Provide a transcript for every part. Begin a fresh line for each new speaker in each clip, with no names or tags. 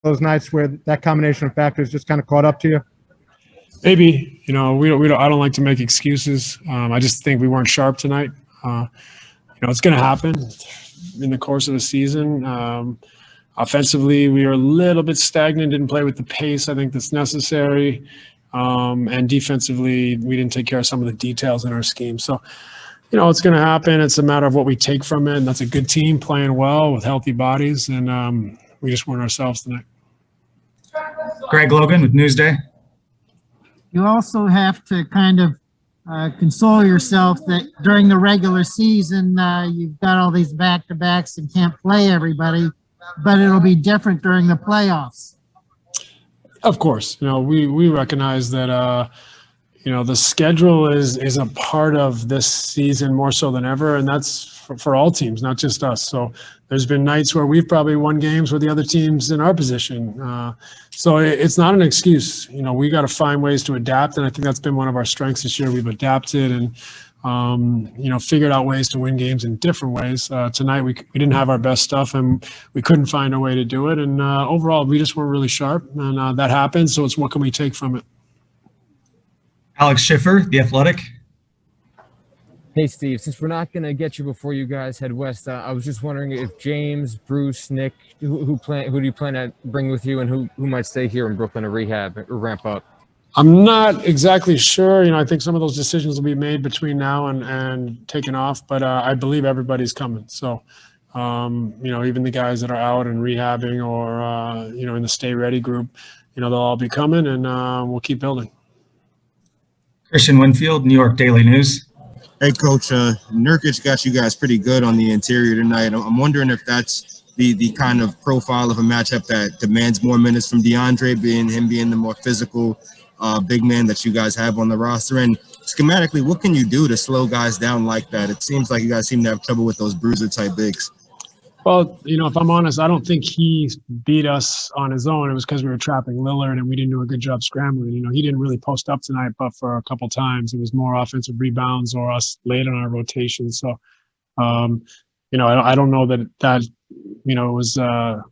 those nights where that combination of factors just kind of caught up to you?
Maybe, we don't. I don't like to make excuses. I just think we weren't sharp tonight. It's going to happen in the course of the season. Offensively, we were a little bit stagnant. Didn't play with the pace I think that's necessary. And defensively, we didn't take care of some of the details in our scheme. So, it's going to happen. It's a matter of what we take from it. And that's a good team playing well with healthy bodies. And we just weren't ourselves tonight.
Greg Logan with Newsday.
You also have to kind of console yourself that during the regular season, you've got all these back-to-backs and can't play everybody, but it'll be different during the playoffs.
Of course, we recognize that, the schedule is a part of this season more so than ever, and that's for all teams, not just us. So there's been nights where we've probably won games where the other team's in our position. So it's not an excuse. We got to find ways to adapt, and I think that's been one of our strengths this year. We've adapted and, figured out ways to win games in different ways. Tonight we didn't have our best stuff, and we couldn't find a way to do it. And overall, we just weren't really sharp, and that happens. So it's what can we take from it?
Alex Schiffer, The Athletic.
Hey, Steve, since we're not going to get you before you guys head west, I was just wondering if James, Bruce, Nick, who do you plan to bring with you, and who might stay here in Brooklyn to rehab or ramp up?
I'm not exactly sure. I think some of those decisions will be made between now and taking off, but I believe everybody's coming. So, even the guys that are out and rehabbing or, in the Stay Ready group, they'll all be coming, and we'll keep building.
Christian Winfield, New York Daily News.
Hey, Coach, Nurkic got you guys pretty good on the interior tonight. I'm wondering if that's the kind of profile of a matchup that demands more minutes from DeAndre, being the more physical big man that you guys have on the roster. And schematically, what can you do to slow guys down like that? It seems like you guys seem to have trouble with those bruiser-type bigs.
Well, if I'm honest, I don't think he beat us on his own. It was because we were trapping Lillard and we didn't do a good job scrambling. He didn't really post up tonight, but for a couple times it was more offensive rebounds or us late on our rotation. So, I don't know that was a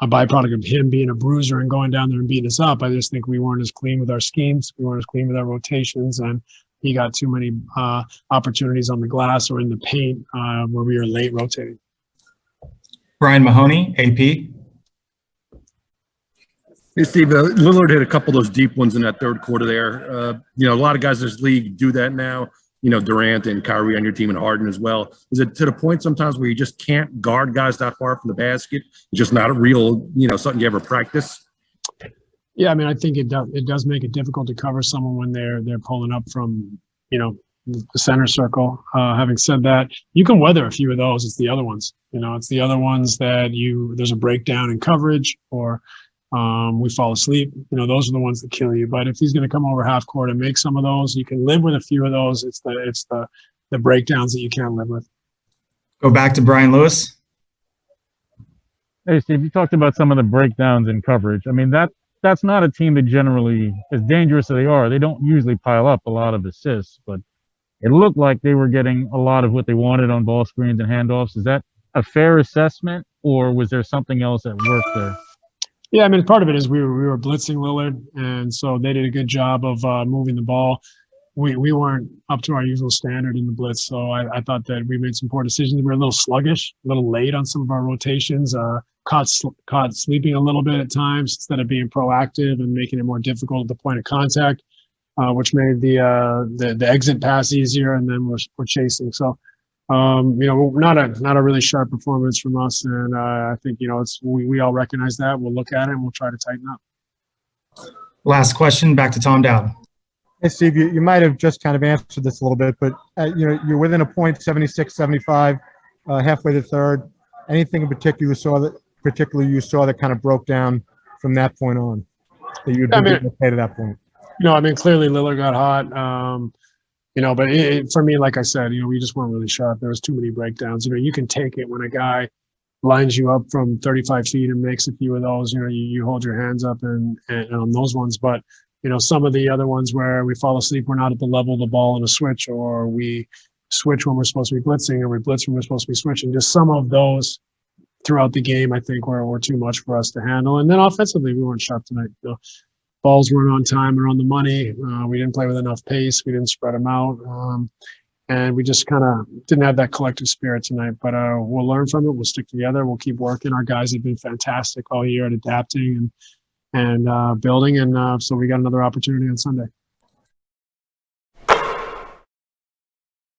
byproduct of him being a bruiser and going down there and beating us up. I just think we weren't as clean with our schemes. We weren't as clean with our rotations, and he got too many opportunities on the glass or in the paint where we were late rotating.
Brian Mahoney, AP.
Hey, Steve, Lillard hit a couple of those deep ones in that third quarter there. A lot of guys in this league do that now. Durant and Kyrie on your team and Harden as well. Is it to the point sometimes where you just can't guard guys that far from the basket? It's just not a real, something you ever practice?
Yeah, I think it does make it difficult to cover someone when they're pulling up from, the center circle. Having said that, you can weather a few of those. It's the other ones. It's the other ones that there's a breakdown in coverage or we fall asleep. Those are the ones that kill you. But if he's going to come over half court and make some of those, you can live with a few of those. It's the breakdowns that you can't live with.
Go back to Brian Lewis.
Hey, Steve, you talked about some of the breakdowns in coverage. That's not a team that generally, as dangerous as they are, they don't usually pile up a lot of assists, but it looked like they were getting a lot of what they wanted on ball screens and handoffs. Is that a fair assessment, or was there something else at work there?
Yeah, part of it is we were blitzing Lillard, and so they did a good job of moving the ball. We weren't up to our usual standard in the blitz, so I thought that we made some poor decisions. We were a little sluggish, a little late on some of our rotations, caught sleeping a little bit at times instead of being proactive and making it more difficult at the point of contact. Which made the exit pass easier, and then we're chasing. So, not a really sharp performance from us, and I think we all recognize that. We'll look at it and we'll try to tighten up.
Last question, back to Tom Dowd.
Hey, Steve, you might have just kind of answered this a little bit, but you're within a point, 76-75, halfway to third. Anything in particular you saw that kind of broke down from that point on that you'd be okay to that point?
Clearly Lillard got hot, but for me, like I said, we just weren't really sharp. There was too many breakdowns. You can take it when a guy lines you up from 35 feet and makes a few of those, you hold your hands up and on those ones. But, some of the other ones where we fall asleep, we're not at the level of the ball in a switch, or we switch when we're supposed to be blitzing, or we blitz when we're supposed to be switching. Just some of those throughout the game, I think were too much for us to handle. And then offensively, we weren't sharp tonight. Balls weren't on time or on the money. We didn't play with enough pace. We didn't spread them out. And we just kind of didn't have that collective spirit tonight. But we'll learn from it. We'll stick together. We'll keep working. Our guys have been fantastic all year at adapting and building. And so we got another opportunity on Sunday.